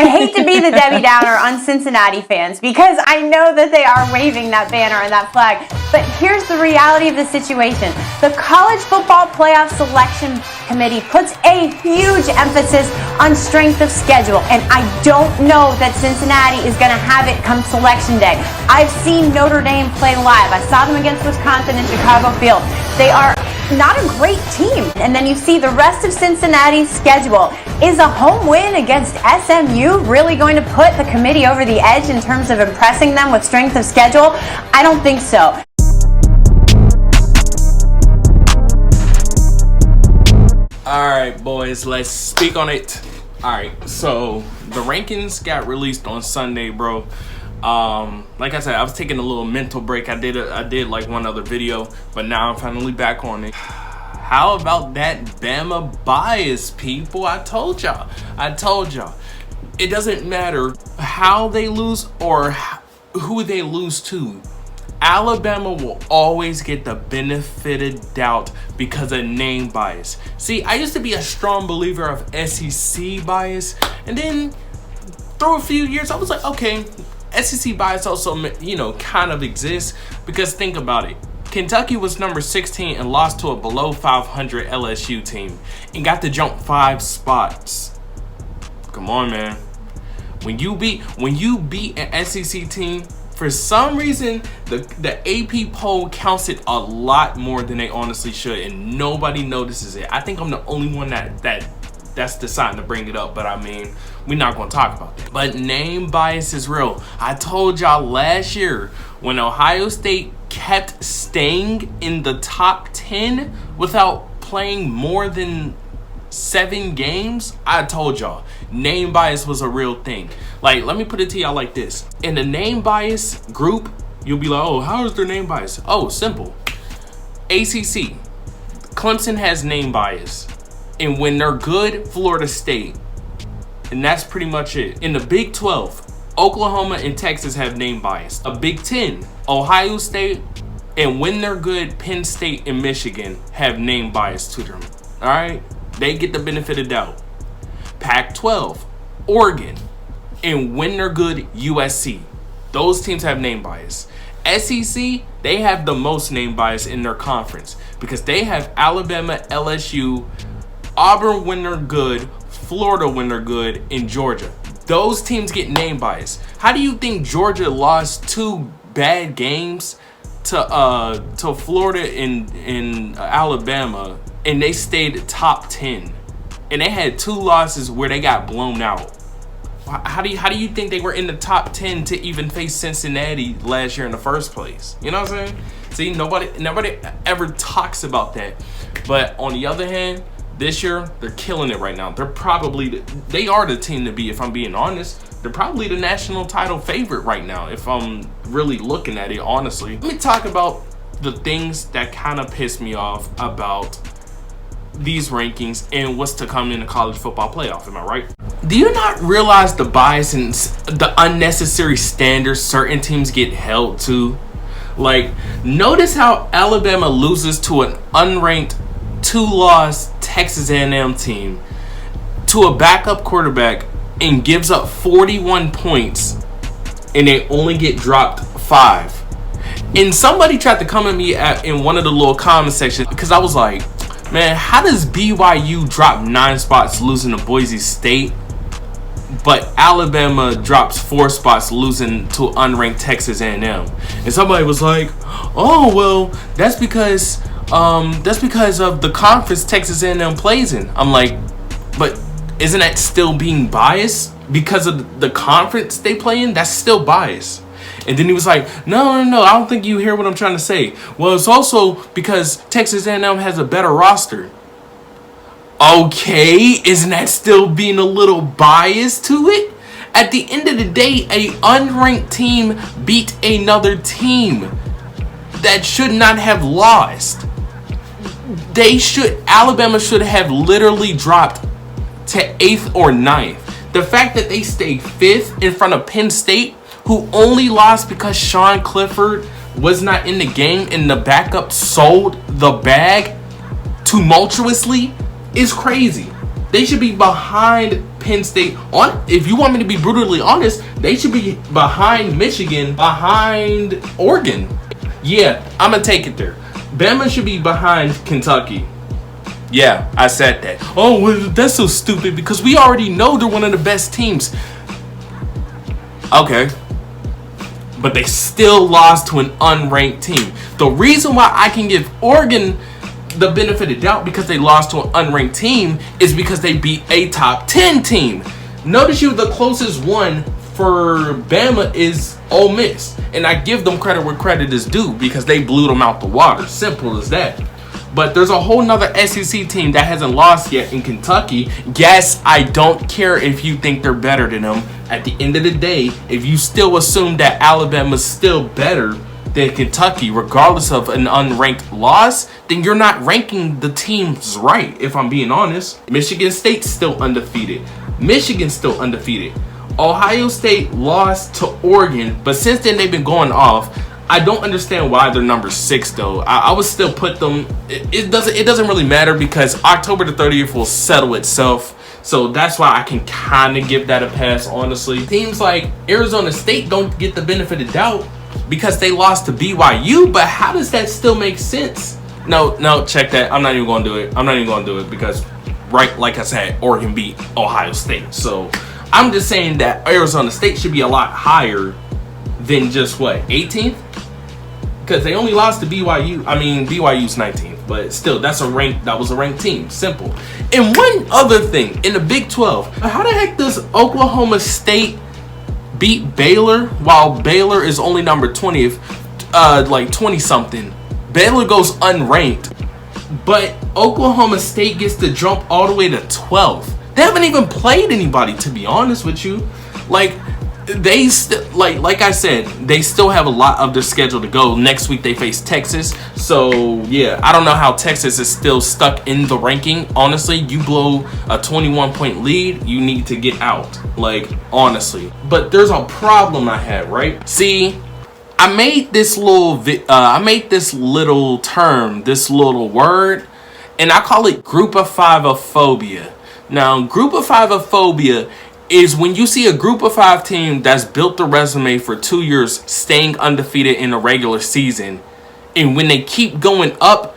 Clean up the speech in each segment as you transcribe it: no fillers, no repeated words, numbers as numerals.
hate to be the Debbie Downer on Cincinnati fans because I know that they are waving that banner and that flag, but here's the reality of the situation. The College Football Playoff Selection Committee puts a huge emphasis on strength of schedule, and I don't know that Cincinnati is going to have it come selection day. I've seen Notre Dame play live. I saw them against Wisconsin in Chicago Field. They are not a great team. And then you see the rest of Cincinnati's schedule. Is a home win against SMU really going to put the committee over the edge in terms of impressing them with strength of schedule? I don't think so. Alright boys, let's speak on it. Alright, so the rankings got released on Sunday, bro. Like I said, I was taking a little mental break. I did like one other video, but now I'm finally back on it. How about that Bama bias, people? I told y'all. It doesn't matter how they lose or who they lose to. Alabama will always get the benefit of doubt because of name bias. See, I used to be a strong believer of SEC bias, and then through a few years, I was like, okay, SEC bias also, kind of exists, because think about it. Kentucky was number 16 and lost to a below 500 LSU team and got to jump 5 spots. Come on, man. When you beat an SEC team, for some reason, the AP poll counts it a lot more than they honestly should, and nobody notices it. I think I'm the only one that's deciding to bring it up, but I mean, we're not going to talk about that. But name bias is real. I told y'all last year when Ohio State kept staying in the top 10 without playing more than 7 games, I told y'all name bias was a real thing. Like, let me put it to y'all like this. In the name bias group, you'll be like, oh, how is their name bias? Oh, simple. ACC, Clemson has name bias. And when they're good, Florida State. And that's pretty much it. In the Big 12, Oklahoma and Texas have name bias. A Big 10, Ohio State, and when they're good, Penn State and Michigan have name bias to them. All right? They get the benefit of doubt. Pac-12, Oregon, and when they're good, USC. Those teams have name bias. SEC, they have the most name bias in their conference because they have Alabama, LSU, Auburn when they're good, Florida when they're good, and Georgia. Those teams get name bias. How do you think Georgia lost 2 bad games to Florida and Alabama, and they stayed top 10? And they had 2 losses where they got blown out. How do you think they were in the top 10 to even face Cincinnati last year in the first place? You know what I'm saying? See, nobody ever talks about that. But on the other hand, this year they're killing it right now. They are the team to be, if I'm being honest. They're probably the national title favorite right now, if I'm really looking at it honestly. Let me talk about the things that kind of piss me off about these rankings and what's to come in the college football playoff. Am I right? Do you not realize the bias and the unnecessary standards certain teams get held to? Like, notice how Alabama loses to an unranked 2-loss Texas A&M team to a backup quarterback and gives up 41 points, and they only get dropped 5. And somebody tried to come at me in one of the little comment sections because I was like, man, how does BYU drop 9 spots losing to Boise State, but Alabama drops 4 spots losing to unranked Texas A&M? And somebody was like, oh, well, that's because of the conference Texas A&M plays in. I'm like, but isn't that still being biased because of the conference they play in? That's still biased. And then he was like, no, I don't think you hear what I'm trying to say. Well, it's also because Texas A&M has a better roster. Okay, isn't that still being a little biased to it? At the end of the day, a unranked team beat another team that should not have lost. Alabama should have literally dropped to 8th or 9th. The fact that they stayed 5th in front of Penn State, who only lost because Sean Clifford was not in the game and the backup sold the bag tumultuously, is crazy. They should be behind Penn State. If you want me to be brutally honest, they should be behind Michigan, behind Oregon. Yeah, I'm going to take it there. Bama should be behind Kentucky. Yeah, I said that. Oh, well, that's so stupid because we already know they're one of the best teams. Okay. But they still lost to an unranked team. The reason why I can give Oregon the benefit of doubt because they lost to an unranked team is because they beat a top 10 team. Notice the closest one for Bama is Ole Miss. And I give them credit where credit is due because they blew them out the water. Simple as that. But there's a whole nother SEC team that hasn't lost yet in Kentucky. Yes, I don't care if you think they're better than them. At the end of the day, if you still assume that Alabama's still better than Kentucky, regardless of an unranked loss, then you're not ranking the teams right, if I'm being honest. Michigan State's still undefeated. Michigan's still undefeated. Ohio State lost to Oregon, but since then they've been going off. I don't understand why they're number 6 though. I would still put them. It doesn't really matter because October the 30th will settle itself. So that's why I can kind of give that a pass, honestly. Teams like Arizona State don't get the benefit of doubt because they lost to BYU. But how does that still make sense? No, check that. I'm not even going to do it. I'm not even going to do it because, right, like I said, Oregon beat Ohio State. So I'm just saying that Arizona State should be a lot higher than just what, 18th? Because they only lost to BYU. I mean, BYU's 19th, but still, that was a ranked team. Simple. And one other thing, in the Big 12, how the heck does Oklahoma State beat Baylor while Baylor is only number 20th, like 20-something? Baylor goes unranked, but Oklahoma State gets to jump all the way to 12th. They haven't even played anybody, to be honest with you. Like, they like I said, they still have a lot of their schedule to go. Next week they face Texas. So yeah, I don't know how Texas is still stuck in the ranking. Honestly, you blow a 21-point lead, you need to get out. Like, honestly. But there's a problem I have, right? See, I made this little term, this little word, and I call it group of 5 phobia. Now, group of 5 phobia is when you see a group of 5 team that's built the resume for 2 years staying undefeated in the regular season, and when they keep going up,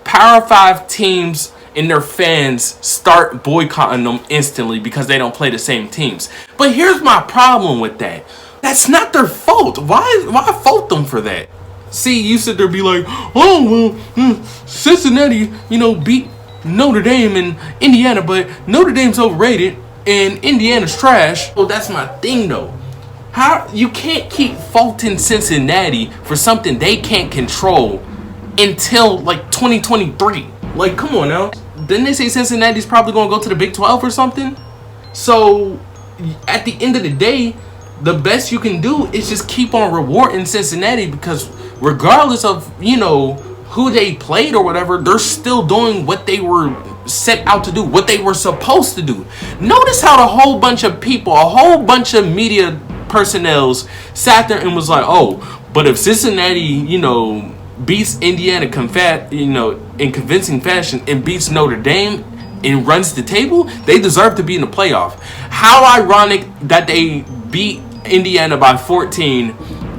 Power 5 teams and their fans start boycotting them instantly because they don't play the same teams. But here's my problem with that. That's not their fault. Why fault them for that? See, you sit there and be like, oh, well, Cincinnati, beat Notre Dame and Indiana, but Notre Dame's overrated and Indiana's trash. Well, that's my thing though. How you can't keep faulting Cincinnati for something they can't control until like 2023. Like, come on now. Didn't they say Cincinnati's probably going to go to the Big 12 or something? So at the end of the day, the best you can do is just keep on rewarding Cincinnati because regardless of, who they played or whatever, they're still doing what they were set out to do, what they were supposed to do. Notice how a whole bunch of people, a whole bunch of media personnels sat there and was like, oh, but if Cincinnati, beats Indiana in convincing fashion and beats Notre Dame and runs the table, they deserve to be in the playoff. How ironic that they beat Indiana by 14,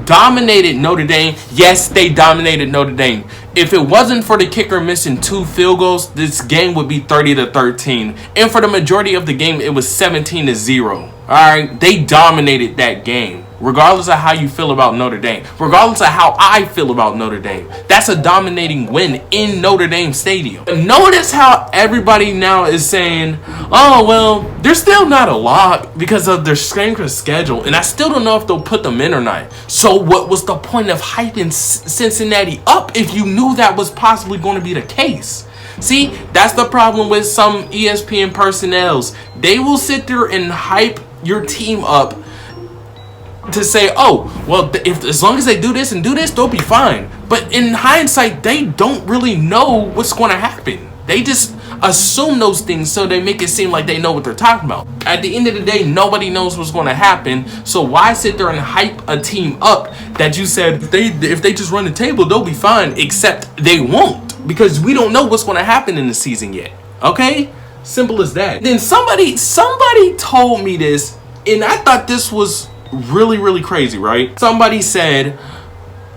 dominated Notre Dame. Yes, they dominated Notre Dame. If it wasn't for the kicker missing 2 field goals, this game would be 30-13. And for the majority of the game, it was 17-0. Alright, they dominated that game. Regardless of how you feel about Notre Dame. Regardless of how I feel about Notre Dame. That's a dominating win in Notre Dame Stadium. But notice how everybody now is saying, oh, well, they're still not a lock because of their strength of schedule. And I still don't know if they'll put them in or not. So what was the point of hyping Cincinnati up if you knew that was possibly going to be the case? See, that's the problem with some ESPN personnels. They will sit there and hype your team up to say, oh, well, as long as they do this and do this, they'll be fine. But in hindsight, they don't really know what's going to happen. They just assume those things so they make it seem like they know what they're talking about. At the end of the day, nobody knows what's going to happen. So why sit there and hype a team up that you said if they just run the table, they'll be fine, except they won't because we don't know what's going to happen in the season yet. Okay? Simple as that. Then somebody told me this, and I thought this was really, really crazy, right? Somebody said,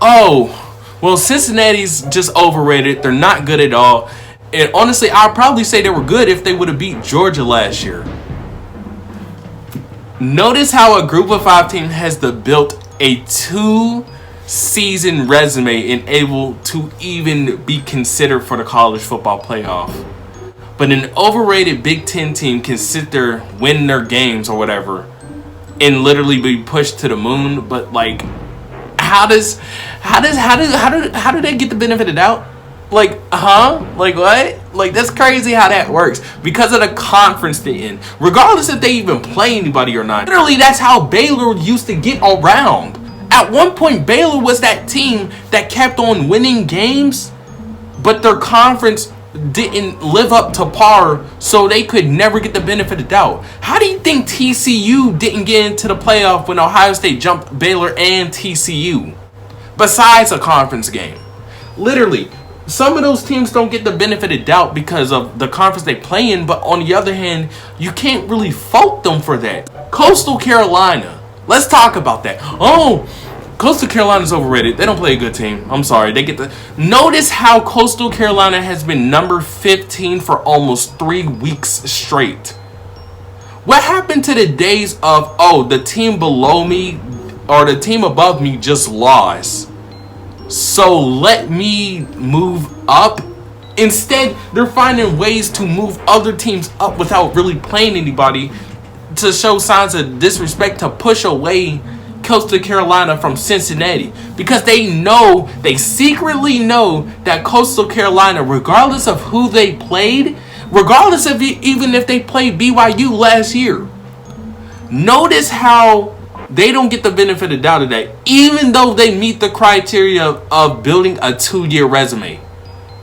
oh, well, Cincinnati's just overrated. They're not good at all. And honestly, I'd probably say they were good if they would have beat Georgia last year. Notice how a group of 5 team has built a 2-season resume and able to even be considered for the college football playoff. But an overrated Big Ten team can sit there, win their games or whatever, and literally be pushed to the moon. But like, how do they get the benefit of the doubt? Like, like what? Like, that's crazy how that works because of the conference they're in, regardless if they even play anybody or not. Literally, that's how Baylor used to get around. At one point, Baylor was that team that kept on winning games, but their conference didn't live up to par, so they could never get the benefit of doubt. How do you think TCU didn't get into the playoff when Ohio State jumped Baylor and TCU? Besides a conference game. Literally, some of those teams don't get the benefit of doubt because of the conference they play in, but on the other hand, you can't really fault them for that. Coastal Carolina. Let's talk about that. Oh, Coastal Carolina's overrated. They don't play a good team. I'm sorry. They get the... Notice how Coastal Carolina has been number 15 for almost 3 weeks straight. What happened to the days of, oh, the team below me or the team above me just lost, so let me move up? Instead, they're finding ways to move other teams up without really playing anybody, to show signs of disrespect, to push away Coastal Carolina from Cincinnati, because they secretly know that Coastal Carolina, regardless of who they played, regardless of even if they played BYU last year, notice how they don't get the benefit of doubt of that, even though they meet the criteria of building a 2-year resume.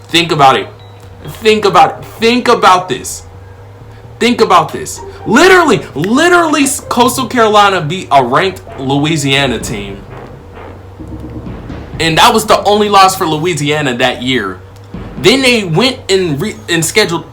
Think about it. Think about this. Think about this. Literally, Coastal Carolina beat a ranked Louisiana team. And that was the only loss for Louisiana that year. Then they went and scheduled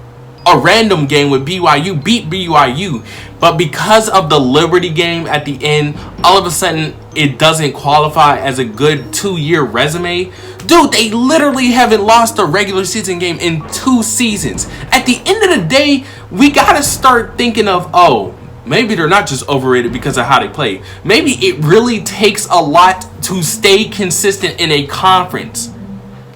a random game with BYU, beat BYU. But because of the Liberty game at the end, all of a sudden, it doesn't qualify as a good 2-year resume. Dude, they literally haven't lost a regular season game in 2 seasons. At the end of the day, we gotta start thinking of, oh, maybe they're not just overrated because of how they play. Maybe it really takes a lot to stay consistent in a conference.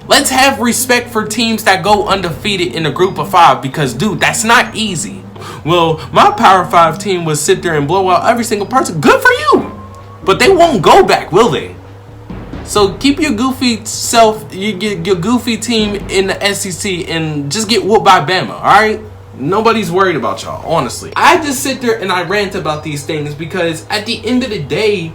Let's have respect for teams that go undefeated in a group of 5, because, dude, that's not easy. Well, my Power 5 team would sit there and blow out every single person. Good for you. But they won't go back, will they? So keep your goofy self, your goofy team in the SEC, and just get whooped by Bama, alright? Nobody's worried about y'all, honestly. I just sit there and I rant about these things because at the end of the day,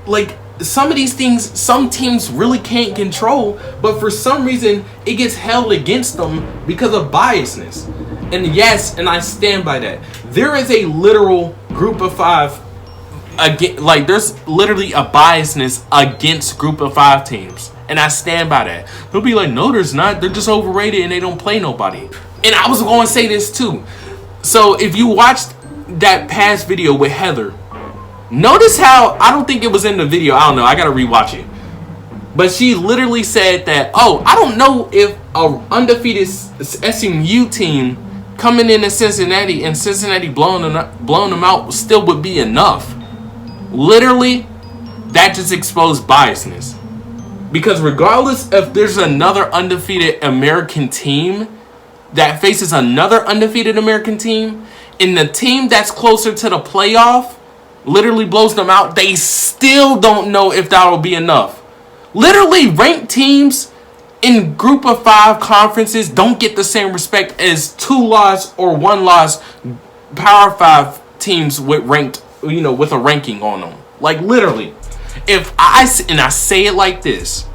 like, some of these things, some teams really can't control, but for some reason, it gets held against them because of biasness. And yes, and I stand by that. There is a literal group of 5, like, there's literally a biasness against group of 5 teams. And I stand by that. They'll be like, no, there's not. They're just overrated and they don't play nobody. And I was going to say this too. So if you watched that past video with Heather, notice how, I don't think it was in the video. I don't know. I got to rewatch it. But she literally said that, oh, I don't know if a undefeated SMU team coming into Cincinnati and Cincinnati blowing them out still would be enough. Literally, that just exposed biasness. Because regardless if there's another undefeated American team that faces another undefeated American team, and the team that's closer to the playoff literally blows them out, they still don't know if that'll be enough. Literally, ranked teams in group of 5 conferences don't get the same respect as 2-loss or 1-loss Power 5 teams with ranked, with a ranking on them. Like, literally, and I say it like this: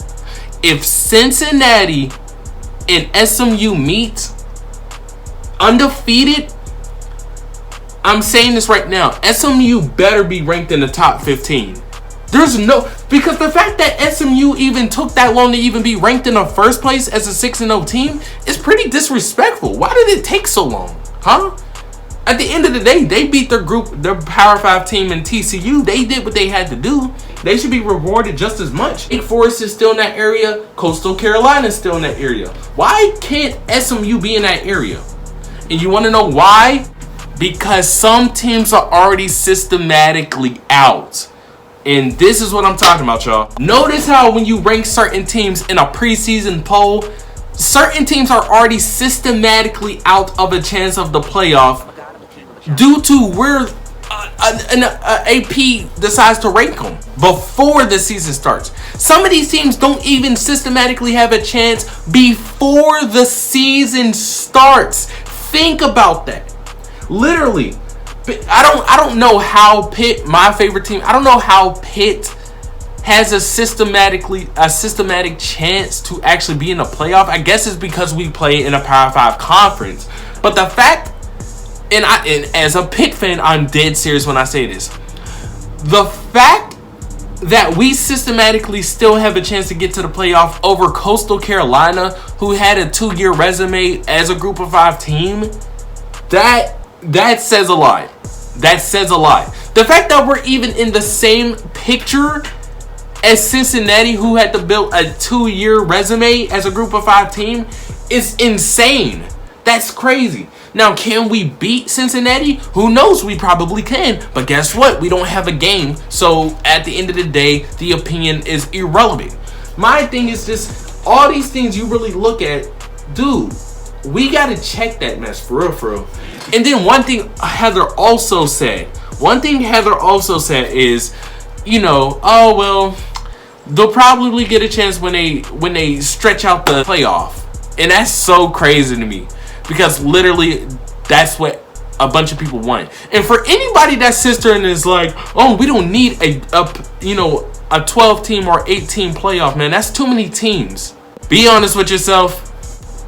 if Cincinnati and SMU meet undefeated, I'm saying this right now, SMU better be ranked in the top 15. There's no, because the fact that SMU even took that long to even be ranked in the first place as a 6-0 team is pretty disrespectful. Why did it take so long? Huh? At the end of the day, they beat their Power 5 team in TCU. They did what they had to do. They should be rewarded just as much. Wake Forest is still in that area. Coastal Carolina is still in that area. Why can't SMU be in that area? And you want to know why? Because some teams are already systematically out. And this is what I'm talking about, y'all. Notice how when you rank certain teams in a preseason poll, certain teams are already systematically out of a chance of the playoff due to where an AP decides to rank them before the season starts. Some of these teams don't even systematically have a chance before the season starts. Think about that. Literally, I don't know how Pitt, my favorite team, I don't know how Pitt has a systematic chance to actually be in a playoff. I guess it's because we play in a Power 5 conference. But the fact, and as a Pitt fan, I'm dead serious when I say this. The fact that we systematically still have a chance to get to the playoff over Coastal Carolina, who had a 2-year resume as a Group of 5 team, that says a lot. That says a lot. The fact that we're even in the same picture as Cincinnati, who had to build a 2-year resume as a Group of 5 team, is insane. That's crazy. Now, can we beat Cincinnati? Who knows? We probably can. But guess what? We don't have a game. So at the end of the day, the opinion is irrelevant. My thing is just all these things you really look at, dude, we got to check that mess for real. And then one thing Heather also said is, you know, oh, well, they'll probably get a chance when they stretch out the playoff. And that's so crazy to me. Because literally, that's what a bunch of people want. And for anybody that sits there and is like, oh, we don't need a 12-team or 8-team playoff, man. That's too many teams. Be honest with yourself.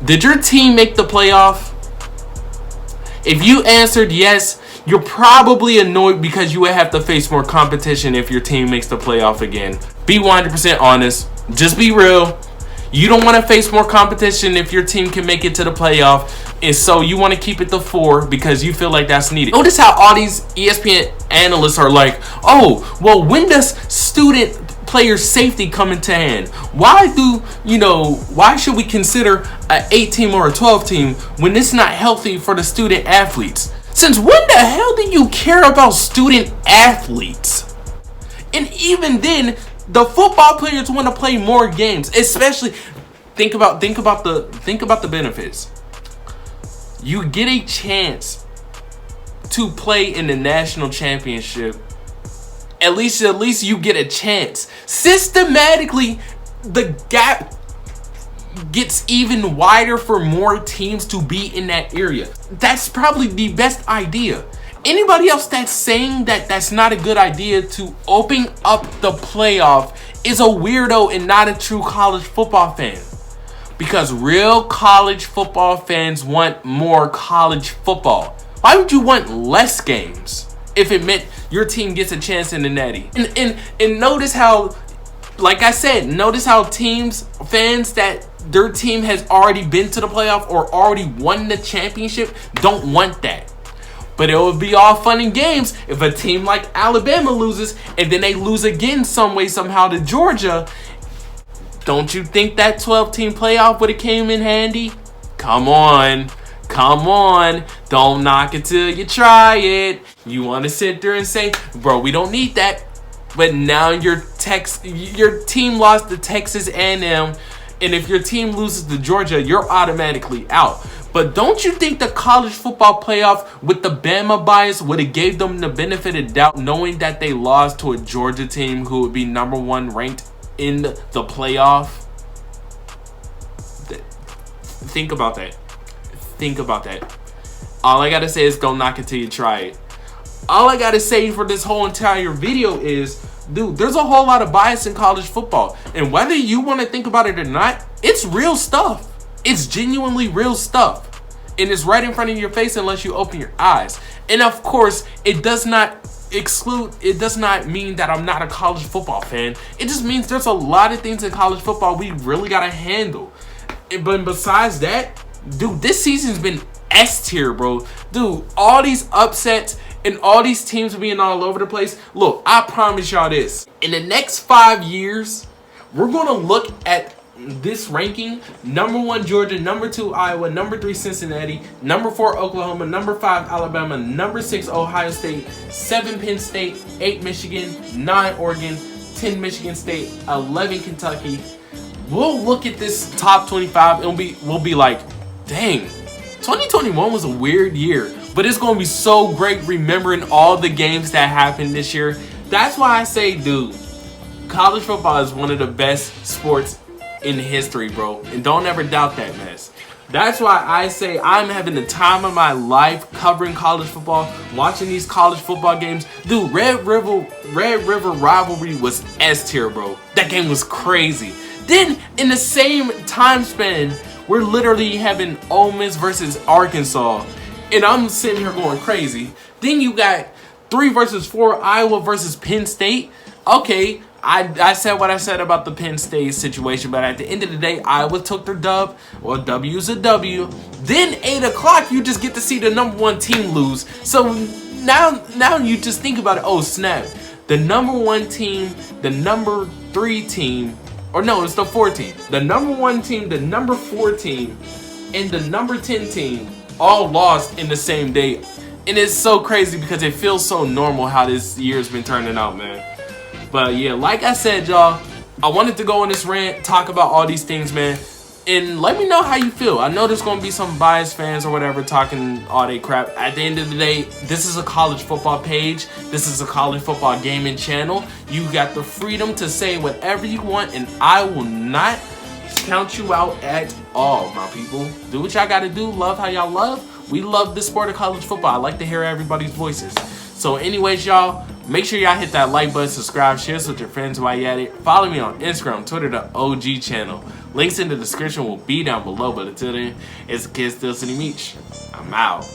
Did your team make the playoff? If you answered yes, you're probably annoyed because you would have to face more competition if your team makes the playoff again. Be 100% honest. Just be real. You don't want to face more competition if your team can make it to the playoff, and so you want to keep it to 4 because you feel like that's needed. Notice how all these ESPN analysts are like, oh, well, when does student player safety come into hand? Why should we consider an 8-team or a 12-team when it's not healthy for the student athletes? Since when the hell do you care about student athletes? And even then, the football players want to play more games, especially think about the benefits. You get a chance to play in the national championship. At least you get a chance. Systematically, the gap gets even wider for more teams to be in that area. That's probably the best idea. Anybody else that's saying that that's not a good idea to open up the playoff is a weirdo and not a true college football fan. Because real college football fans want more college football. Why would you want less games if it meant your team gets a chance in the natty? And notice how, like I said, notice how fans that their team has already been to the playoff or already won the championship don't want that. But it would be all fun and games if a team like Alabama loses and then they lose again some way, somehow to Georgia. Don't you think that 12-team playoff would have came in handy? Come on. Don't knock it till you try it. You want to sit there and say, bro, we don't need that. But now your team lost to Texas A&M. And if your team loses to Georgia, you're automatically out. But don't you think the college football playoff with the Bama bias would have gave them the benefit of doubt knowing that they lost to a Georgia team who would be number 1 ranked in the playoff? Think about that. All I gotta say is don't knock it till you try it. All I gotta say for this whole entire video is, dude, there's a whole lot of bias in college football. And whether you want to think about it or not, it's real stuff. It's genuinely real stuff. And it's right in front of your face unless you open your eyes. And of course, it does not mean that I'm not a college football fan. It just means there's a lot of things in college football we really got to handle. But besides that, dude, this season's been S tier, bro. Dude, all these upsets and all these teams being all over the place. Look, I promise y'all this. In the next 5 years, we're going to look at this ranking. Number 1, Georgia. Number 2, Iowa. Number 3, Cincinnati. Number 4, Oklahoma. Number 5, Alabama. Number 6, Ohio State. 7, Penn State. 8, Michigan. 9, Oregon. 10, Michigan State. 11, Kentucky. We'll look at this top 25 and we'll be like, dang, 2021 was a weird year. But it's going to be so great remembering all the games that happened this year. That's why I say, dude, college football is one of the best sports in history, bro. And don't ever doubt that mess. That's why I say I'm having the time of my life covering college football, watching these college football games. Dude, Red River Rivalry was S tier, bro. That game was crazy. Then, in the same time span, we're literally having Ole Miss versus Arkansas. And I'm sitting here going crazy. Then you got 3 versus 4, Iowa versus Penn State. Okay, I said what I said about the Penn State situation, but at the end of the day, Iowa took their dub. Well, W's a W. Then 8 o'clock, you just get to see the number 1 team lose. So now you just think about it. Oh, snap. The number 1 team, the number 3 team, or no, it's the 4 team. The number 1 team, the number 4 team, and the number 10 team all lost in the same day. And it's so crazy because it feels so normal how this year's been turning out, man. But yeah, like I said, y'all, I wanted to go on this rant, talk about all these things, man. And let me know how you feel. I know there's going to be some biased fans or whatever talking all that crap. At the end of the day, this is a college football page. This is a college football gaming channel. You got the freedom to say whatever you want, and I will not count you out at all, my people. Do what y'all got to do. Love how y'all love. We love the sport of college football. I like to hear everybody's voices. So anyways, y'all, make sure y'all hit that like button, subscribe, share this with your friends while you're at it. Follow me on Instagram, Twitter, the OG channel. Links in the description will be down below. But until then, it's the kid still City Meech. I'm out.